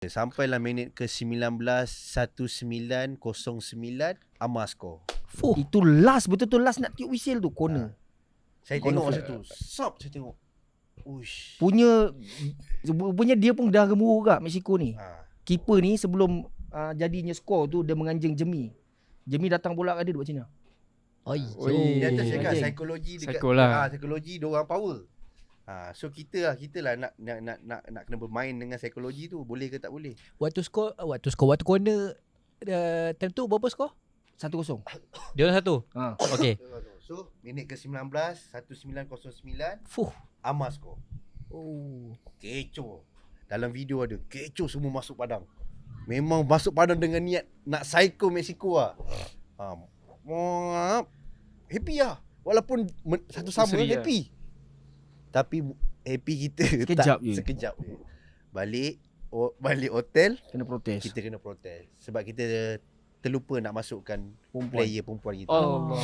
Sampailah minit ke 19, 1909 Amar skor. Itu last, betul-betul last nak tiup whistle tu, corner. Saya Corner tengok flag. masa tu. Sop saya tengok. Uish. Punya dia pun dah gemuruh juga Mexico ni. Ha. Keeper ni sebelum jadinya skor tu dia menganjing Jemi. Jemi datang bola kat dia buat Cina. Dia tu saya kata anjing. psikologi dekat Psycho lah. psikologi dia orang power. So kita lah nak kena bermain dengan psikologi tu, boleh ke tak boleh. Waktu corner time tu berapa skor? 1-0. Dia orang 1. Ha. Okey. So minit ke 19, 1909 Fuh. Amar skor. Oh. Kecoh. Dalam video ada kecoh semua masuk padang. Memang masuk padang dengan niat nak psycho Mexico lah. Happy lah. Walaupun satu sama happy. Tapi happy kita sekejap je. Balik hotel Kena protes. kita kena protes sebab kita terlupa nak masukkan player perempuan kita. Allah.